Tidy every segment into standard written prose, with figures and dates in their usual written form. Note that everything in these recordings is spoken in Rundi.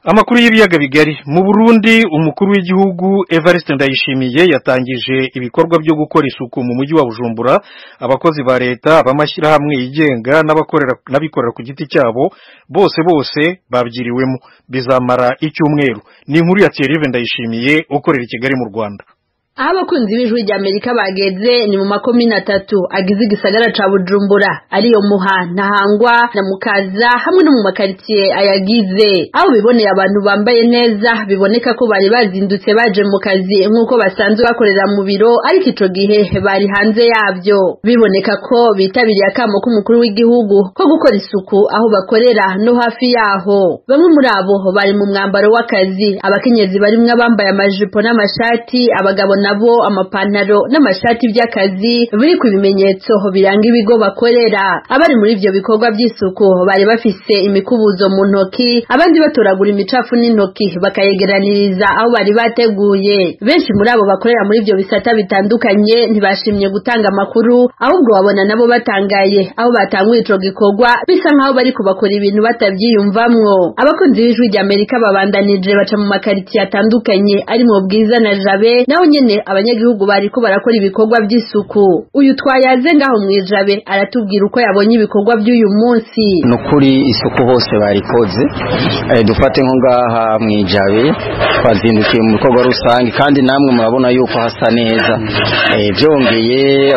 Amakuru y'ibiyaga bigari mu Burundi, umukuru w'igihugu Evariste Ndayishimiye yatangije ibikorwa byo gukora isuku mu mujyi wa Bujumbura. Abakozi ba leta, abamashyirahamwe yigenga n'abikorera ku giti cyabo bose babyiriwemo. Bizamara icyumweru. Ni inkuru ya Thierry Ndayishimiye ukorera i Kigali mu Rwanda. Abakunzi b'ijwi rya Amerika bageze ni mu makomine 3 agize igisagara ca Bujumbura, ariyo Muha, Ntahangwa na Mukaza, hamwe no mu makaritie ayagize. Aho biboneye abantu bambaye neza, biboneka ko bari bazindutse baje mu kazi nkuko basanzwe bakorera mu biro, ariko ico gihe bari hanze yavyo. Biboneka ko bitabiriye akamo k'umukuru w'igihugu ko gukora isuku aho bakorera no hafi yaho. Bamwe muri abo bari mu mwambaro w'akazi, abakenyezi barimwe bambaye amajipo n'amashati, abagabo nabo amapantaro n'amashati by'akazi biri ku bimenyetso biranga ibigo bakorera. Abari muri ivyo bikorwa by'isuku bari bafise imikubuzo mu ntoki, abandi batoragura imicafu n'intoki bakayegeraniriza aho bari bateguye. Benshi muri abo bakorera muri ivyo bisata bitandukanye ntibashimye gutanga amakuru, ahubwo babona nabo batangaye aho batanguye ico gikorwa, bisa nkaho bari kubakora ibintu batavyiyumvamwo. Abakunzi b'ijwi rya Amerika babandanije baca mu makaritiye atandukanye ari mu Bwiza na Jabe, naho nyene abanyagihugu bariko barakora ibikorwa by'isuku. Uyu twayaze ngaho mwijabe aratubwira uko yabonye ibikorwa by'uyu munsi. Nukuri isuku hose barikoze, dufate nko ngaha mwijabe twazindukiye mu bikorwa rusange, kandi namwe murabona yuko hasa neza. Byongeye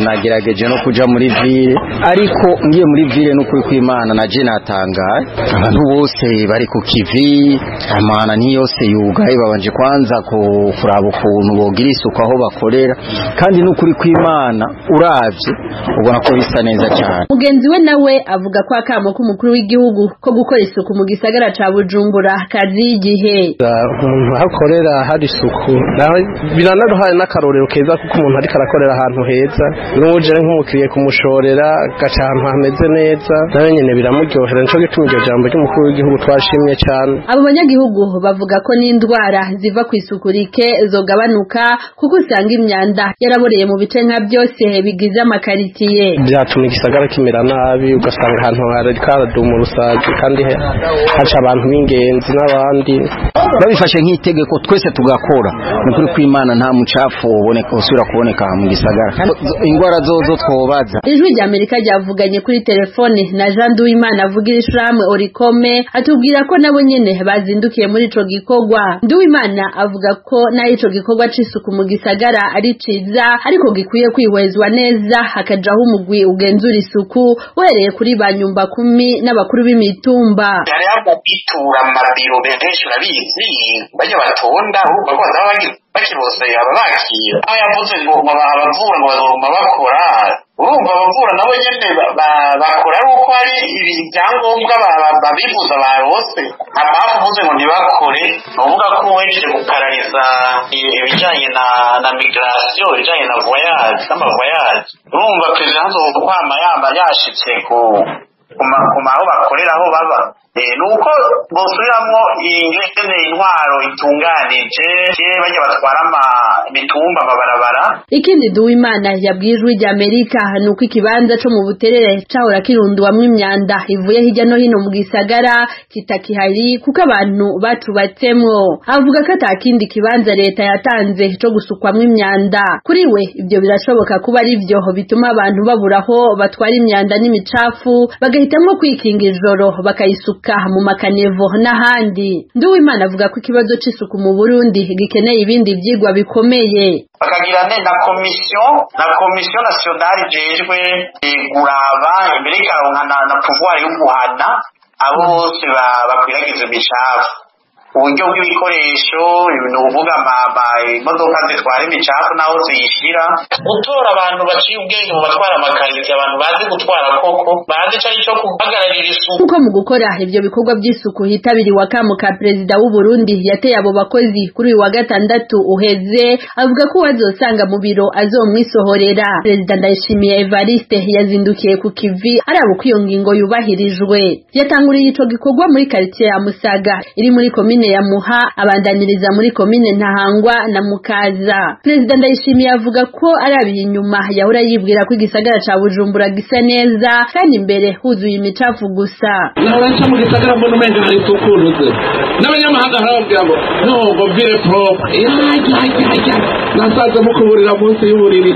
nagerageje no kuja muri ville, ariko ngiye muri ville n'ukuri kw'Imana naje natangaye. Abantu bose bari ku kivi, amana ntiyose yugaye, babanje kwanza kuraba ukuntu bogira isuku aho bakorera, kandi n'ukuri kw'Imana uravye ubona ko bisa neza cyane. Mugenzi we nawe avuga ko akamo k'umukuru w'igihugu ko gukora isuku mu gisagara ca Bujumbura kazi igihe umuntu akorera hari isuku, naho biranaruhaye n'akarorero keza kuko umuntu ariko arakorera ahantu heza, n'uje nk'umukiriye kumushorera gaca ahantu hameze neza, nawe nyene biramuryohera. Nico gituma iryo jambo ry'umukuru w'igihugu twashimye cyane. Abo banyagihugu bavuga ko n'indwara ziva ku isuku rike zogabanuka, kuko usanga imyanda yaraboreye mu bice nka byose bigize amakaritiye. Byatuma igisagara kimera nabi, ugasanga ahantu hari karaduma rusaje, kandi haca abantu b'ingenzi n'abandi. Babifashe nk'itegeko twese tugakora, n'ukuri kw'Imana nta mucafu uboneka usubira kuboneka mu gisagara, kandi ingwara zozo twobaza. Ijwi rya Amerika ryavuganye kuri telefone na Jean Nduwimana avugira ishirahamwe Orikome, atubwira ko nabo nyene bazindukiye muri ico gikorwa. Nduwimana avuga ko nayo ico gikorwa c'isuku mu gisagara ari ciza, ariko gikwiye kwihwezwa neza, hakajaho umugwi ugenzura isuku uhereye kuri ba nyumba 10 n'abakuru b'imitumba. Yari bitura mabiro benshi urabizi, bajya batonda urumva ko bakirose ababakira. Aho yavuze ngo abavura ngo bazoguma bakora, urumva abavura nabo nyene bakora uko ari ibyangombwa babivuza barose. Abavuze ngo ntibakore, uvuga ko weje guparariza ibijanye na migration, ibijanye na voyage n'amavoyage. Urumva president kwama yamba yashitse ku aho bakorera aho baba, nuko bosubiramwo ingene intwaro itunganije bajya batwara imitumba amabarabara. Ikindi Nduwimana yabwijwe rya Amerika nuko ikibanza co mu Buterere cahora kirunduwamwo imyanda ivuye hirya no hino mu gisagara kitakihari kuko abantu batubatsemwo. Avuga ko atakindi kibanza leta yatanze co gusukwamwo imyanda. Kuri we ibyo birashoboka kuba ari byo bituma abantu baburaho batwara imyanda n'imicafu, bagahitamwo kwikinga ijoro bakayisuka mu makanevo n'ahandi. Nduwimana avuga ko ikibazo c'isuku mu Burundi gikeneye ibindi vyigwa bikomeye. Bakagira na komisiyo nationale jejwe guraba imbere ikaronka na pouvoir yo guhana abo bose bakwiragiza imicafu. Uburyo bw'ibikoresho n'uvuga imodoka zitwara imicafu naho ziyishira, gutora abantu baciye ubwenge mu batwara amakaritiye, abantu bazi gutwara koko, bazi cyo kuhagararira isuku. Kuko mu gukora ivyo bikorwa by'isuku hitabiriwe akamo ka Perezida w'u Burundi yateye abo bakozi kuri uyu wa gatandatu uheze, avuga ko wazosanga mu biro azomwisohorera. Perezida Ndayishimiye Evariste yazindukiye ku kivi araba uko iyo ngingo yubahirijwe. Yatanguriye ico gikorwa muri quartier ya Musaga iri muri komine komine ya Muha abandaniriza muri komine Ntahangwa na Mukaza. Perezida Ndayishimiye avuga ko arabiye inyuma yahora yibwira ko igisagara ca Bujumbura gisa neza kandi imbere huzuye imicafu gusa. Nabanca mu gisagara mbona umenga hari tukuruze n'abanyamahanga harababwira ngo no ngo vire propre nasaza mukuburira munsi y'uburiri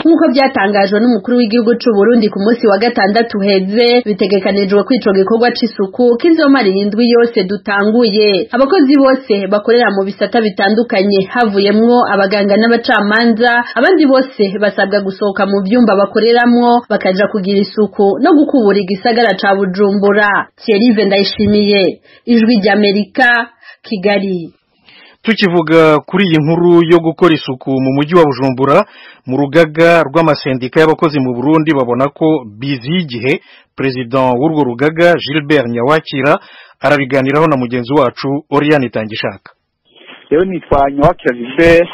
nk'uko byatangajwe n'umukuru w'igihugu c'u Burundi ku munsi wa gatandatu uheze bitegekanijwe ko ico gikorwa c'isuku kizomara indwi yose dutanguye. Abakozi bose bakorera mu bisata bitandukanye havuyemwo abaganga n'abacamanza, abandi bose basabwa gusohoka mu vyumba bakoreramwo bakaja kugira isuku no gukubura igisagara ca Bujumbura. Thierry Ndayishimiye, Ijwi ry'Amerika, Kigali. Tukivuga kuri iyi nkuru yo gukora isuku mu mujyi wa Bujumbura, mu rugaga rw'amasendika y'abakozi mu Burundi babona ko bizi igihe. President w'urwo rugaga Gilbert Nyawakira arabiganiraho na mugenzi wacu Oriane Tangishaka. Yewe nitwa Nyawakira Gilbert,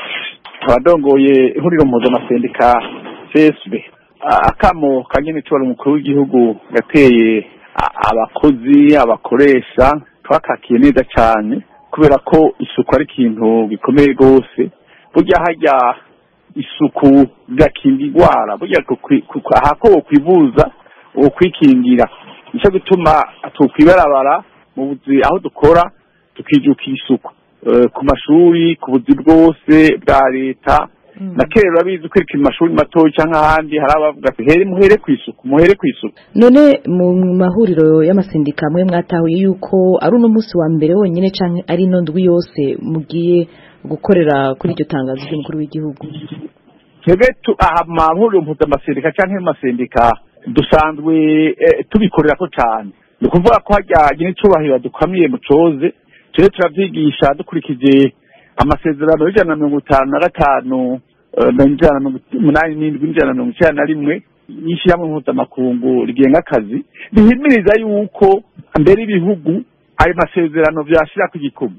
abadongoye ihuriro mpuzamasendica CSB. Akamo kanyene twari umukuru w'igihugu gateye abakozi abakoresha twakakiye neza cyane, kubera ko isuku ari ikintu gikomeye rwose. Burya hajya isuku gakinga igwara, burya ahako kwivuza kwikingira. Nico gituma tukwibarabara mu buzi aho dukora tukijukira isuku ku mashuri, ku buzi bwose bwa leta. Na kera urabizi ko mu mashuri mato cyangwa ahandi hari abavuga ati muhere ku isuku. None mu mahuriro y'amasendika mwe mwatahuye yuko ari uno munsi wa mbere wonyine canke ari no ndwi yose mugiye gukorera kuri iryo tangazo ry'umukuru w'igihugu? Twebwe aha mahuriro mpuzamasendica canke amasendika dusanzwe tubikorera ko cyane. Ni kuvuga ko hajyanye n'icubahiro dukamiye mu coze tuje turavyigisha dukurikije amasezerano y'ijana na 55 n'ijana na 87 n'ijana na 91 y'ishyirahamwe mpuzamakungu rigenga akazi bihimiriza yuko mbere ibihugu ayo masezerano vyashira ku gikumu,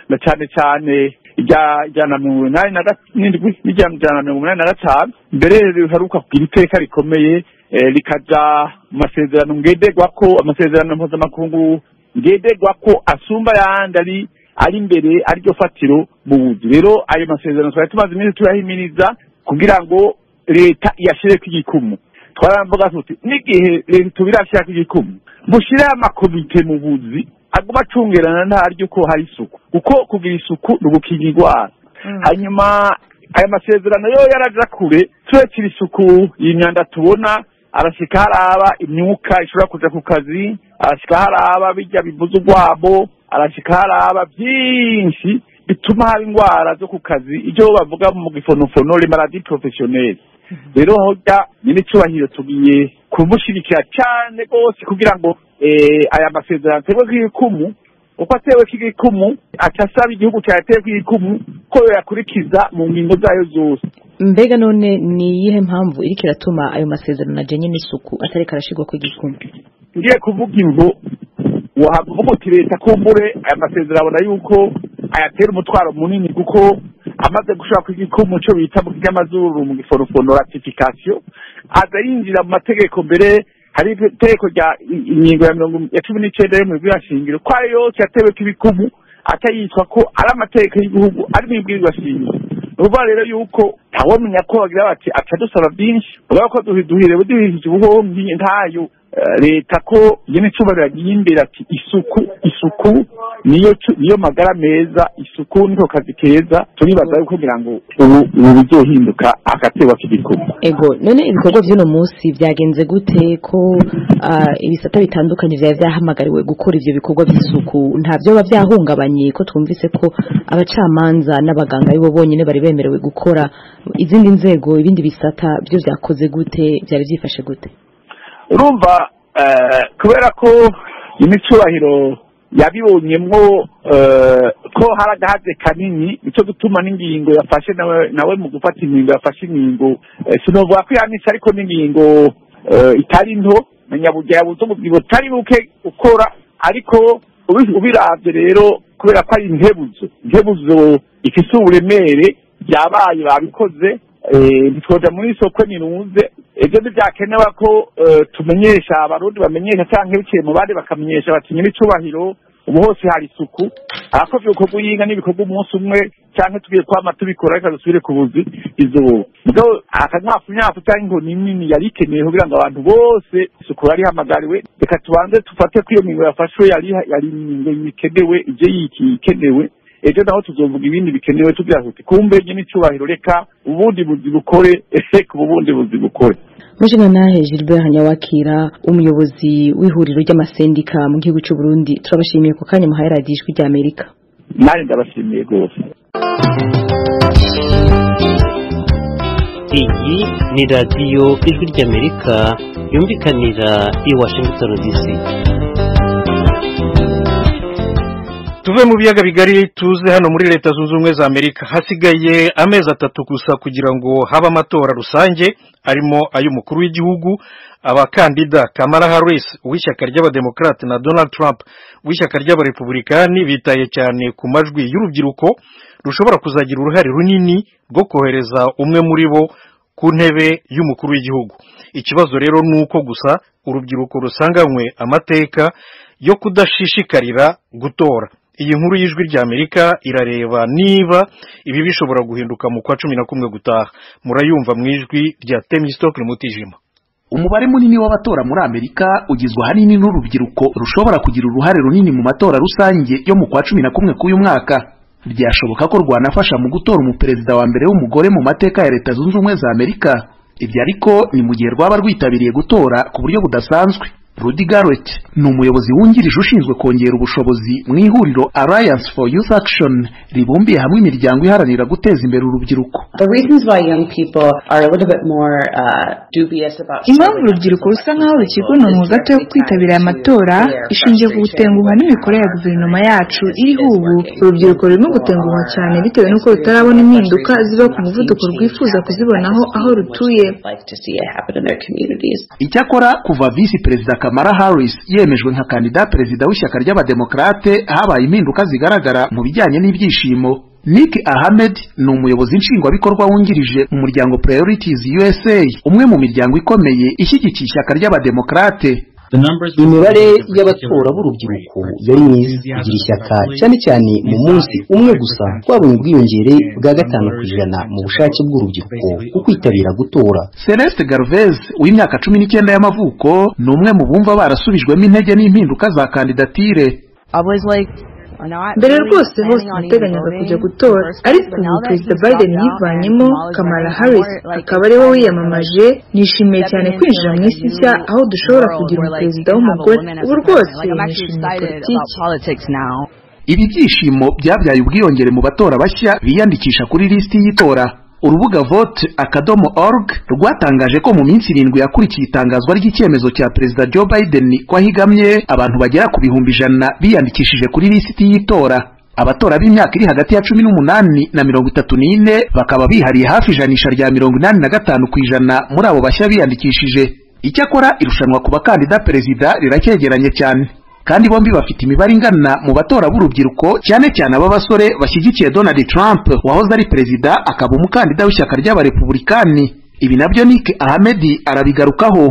na cyane cyane ijana na 87 n'ijana na 85 mbere riheruka kugira iteka rikomeye likaja mu masezerano ngenderwako, amasezerano mpuzamakungu ngenderwako asumba yandi ari imbere ariryo fatiro mu buzi. Rero ayo masezerano twari tumaze iminsi turahimiriza kugira ngo leta yashire ku gikumu. Twaramvuga tuti n'igihe leta tubirashira ku gikumu mushire amakomite mu buzi aguma acungerana ntaryo ko hari isuku, kuko kugira isuku n'ugukinga igwara. Hanyuma aya masezerano yo yaraja kure, turekira isuku y'imyanda tubona, arashika haraba imyuka ishobora kuja ku kazi, arashika haraba bijya bivuza urwabo, arashika haraba byinshi bituma haba ingwara zo ku kazi, icyo bavuga mu gifonofono le maladie professionnelle. Rero hoja nyine cyubahiro tugiye kumushirikira cyane gose kugira ngo aya masezerano tebwe kwikumu, uko atewe kwikumu atasaba igihugu cyatewe kwikumu ko yakurikiza mu ngingo zayo zose. Mbega none ni iyihe mpamvu iriko iratuma ayo masezerano ajanye n'isuku atari karashigwa ku gikumu? Ngiye kuvuga imvo wavuga uti leta kumbure aya masezerano abona yuko ayatera umutwaro munini, kuko amaze gushaka ku gikumu cyo bita mu cy'amazuru mu gifonofono ratification, aza yinjira mu mategeko. Mbere hari itegeko rya ingingo ya 19 yo mu bwirashingiro ko ayo yose yatewe k'ibikumu atayitwa ko ari amategeko y'igihugu ari mu bwirashingiro. Uvuga rero yuko ntawomenya ko bagira bati atadusaba byinshi, uvuga ko duhirewe duhishije ubuhombi ntayo leta ko yene cyubahiro yagiye imbere ati isuku niyo magara meza, isuku niko kazi keza. Turibaza yuko kugira ngo ubu bizohinduka agatewa k'ibikumu. Ego none ibikorwa by'uno munsi byagenze gute ko ibisata bitandukanye vyahamagariwe gukora ivyo bikorwa by'isuku? Ntavyo bavyahungabanye ko twumvise ko abacamanza n'abaganga bibo bonyene bari bemerewe gukora, izindi nzego ibindi bisata byo vyakoze gute, byari byifashe gute? Urumva kubera ko imicubahiro yabibonyemwo ko haragahaze kanini, nicyo gutuma n'ingingo yafashe nawe mu gufata ingingo yafashe ingingo sinovuga ko yanisha, ariko n'ingingo itari nto nyaburya yabuze ububwibo tari buke ukora, ariko ubiravye rero kubera ko ari intebuzo ifise uburemere byabaye babikoze ntitwoja muri isoko ninuze ibyo ntibyakenewe ko tumenyesha abarundi bamenyesha cyangwa biciye mu bandi bakamenyesha bati nyir'icyubahiro ubu hose hari isuku ariko ibikorwa uyinga n'ibikorwa umunsi umwe cyangwa tugiye kwama tubikora reka dusubire ku buzi izuba mugabo akanyafu cyangwa inkoni nini yari ikenewe kugira ngo abantu bose isuku yari hamagariwe reka tubanze tufate ko iyo ngingo yafashwe yari ingingo ikenewe ibyo yikenewe ejo naho tuzovuga ibindi bikenewe tugira tuti kumbe nyir'icyubahiro reka ubundi buzi bukore reka ubundi buzi bukore. Mujinanahe Gilbert Nyawakira umuyobozi w'ihuriro ry'amasendika mu gihugu cy'u Burundi turabashimiye ku kanya muhaye radio Ijwi rya Amerika. Nari ndabashimiye rwose. Iyi ni radio Ijwi rya Amerika yumvikanira i Washington DC. Tuve mu biyaga bigari tuze hano muri leta zunze ubumwe za Amerika hasigaye amezi 3 gusa kugira ngo haba amatora rusange arimo ay'umukuru w'igihugu abakandida Kamala Harris w'ishyaka ry'abademokrate na Donald Trump w'ishyaka ry'abarepublikani bitaye cyane ku majwi y'urubyiruko rushobora kuzagira uruhare runini rwo kohereza umwe muri bo ku ntebe y'umukuru w'igihugu. Ikibazo rero nuko gusa urubyiruko rusanganywe amateka yo kudashishikarira gutora. Iyi nkuru y'Ijwi rya Amerika irareba niba ibi bishobora guhinduka mu kwa 11 gutaha. Murayumva mu ijwi rya Temistokle Mutijima. Umubare munini w'abatora muri Amerika ugizwe hanini n'urubyiruko rushobora kugira uruhare runini mu matora rusange yo mu kwa 11 k'uyu mwaka. Byashoboka ko rwanafasha mu gutora umuperezida wa mbere w'umugore mu mateka ya leta zunze ubumwe za Amerika. Ibyo ariko ni mu gihe rwaba rwitabiriye gutora ku buryo budasanzwe. Rudy Garrett ni umuyobozi wungirije ushinzwe kongera ubushobozi mu ihuriro Alliance for Youth Action ribumbiye hamwe imiryango iharanira guteza imbere urubyiruko. Impamvu urubyiruko rusa nkaho rukigononwa gato yo kwitabira aya matora ishingiye ku gutenguha n'imikorere ya guverinoma yacu iriho ubu. Urubyiruko rurimo gutenguha cyane bitewe n'uko rutarabona impinduka ziba ku muvuduko rwifuza kuzibonaho aho rutuye. Icyakora kuva visi perezida Kamala Harris yemejwe nka kandida perezida w'ishyaka ry'abademokrate habaye impinduka zigaragara mu bijyanye n'ibyishimo. Nick Ahmed ni umuyobozi nshingwabikorwa wungirije mu muryango Priorities USA, umwe mu miryango ikomeye ishyigikiye ishyaka ry'abademokrate. Imibare y'abatora b'urubyiruko yari myiza kugira ishyaka cyane cyane mu munsi umwe gusa twabonye ubwiyongere bwa 5% mu bushake bw'urubyiruko kwitabira gutora. Celeste Garvez w'imyaka 19 y'amavuko ni umwe mu bumva barasubijwemo intege n'impinduka za kandidatire. Mbere rwose hose nateganyaga kujya gutora ariko ubu Perezida Biden yivanyemo Kamala Harris akaba ariwe wiyamamaje. Nishimiye cyane kwinjira mu isi nshya aho dushobora kugira umuperezida w'umugore. Ubu rwose nishimiye politiki. Ibi byishimo byabyaye ubwiyongere mu batora bashya biyandikisha kuri lisiti y'itora. Urubuga vote.org rwatangaje ko mu minsi 7 yakurikiye itangazwa ry'icyemezo cya Perezida Joe Biden ko ahigamye abantu bagera ku 100,000 biyandikishije kuri lisiti y'itora. Abatora b'imyaka iri hagati ya 18 na 34 bakaba bihariye hafi ijanisha rya 85% muri abo bashya biyandikishije. Icyakora irushanwa ku bakandida perezida rirakyegeranye cyane. Kandi bombi bafite imibare ingana mu batora b'urubyiruko cyane cyane ab'abasore bashyigikiye Donald Trump wahoze ari perezida akaba umukandida w'ishyaka ry'abarepublikani. Ibi nabyo Nick Ahmed arabigarukaho.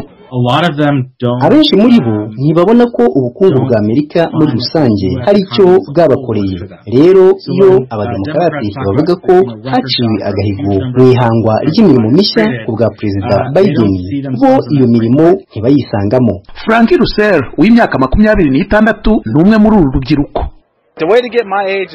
Abenshi muri bo ntibabona ko ubukungu bwa Amerika muri rusange hari icyo bwabakoreye. Rero iyo abademokrate bavuga ko haciwe agahigo mu ihangwa ry'imirimo mishya ku bwa Perezida Biden, bo iyo mirimo ntibayisangamo. Frankie Russell w'imyaka 26 ni umwe muri uru rubyiruko.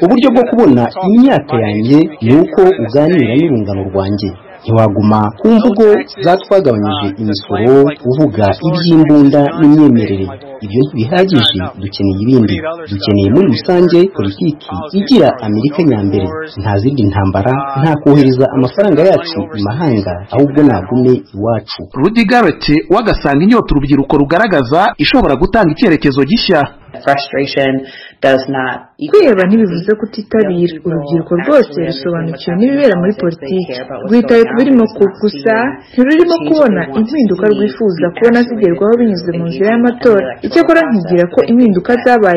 Uburyo bwo kubona imyaka yanjye ni uko uganira n'urungano rwanjye. Ntiwaguma ku mvugo zatwagabanyije imisoro uvuga iby'imbunda n'imyemerere. Ibyo ntibihagije, dukeneye ibindi. Dukeneye muri rusange politiki igira Amerika nyambere, nta zindi ntambara, nta kohereza amafaranga yacu mu mahanga, ahubwo nagume iwacu. Rudy Garrett wagasanga inyota urubyiruko rugaragaza ishobora gutanga icyerekezo gishya. Kwiheba ntibivuze kutitabira. Urubyiruko rwose rusobanukiwe n'ibibera muri politiki, rwitaye ku birimo gusa ntirurimo kubona impinduka rwifuza kubona zigerwaho binyuze mu nzira y'amatora. Icyakora nkigira ko impinduka zabaye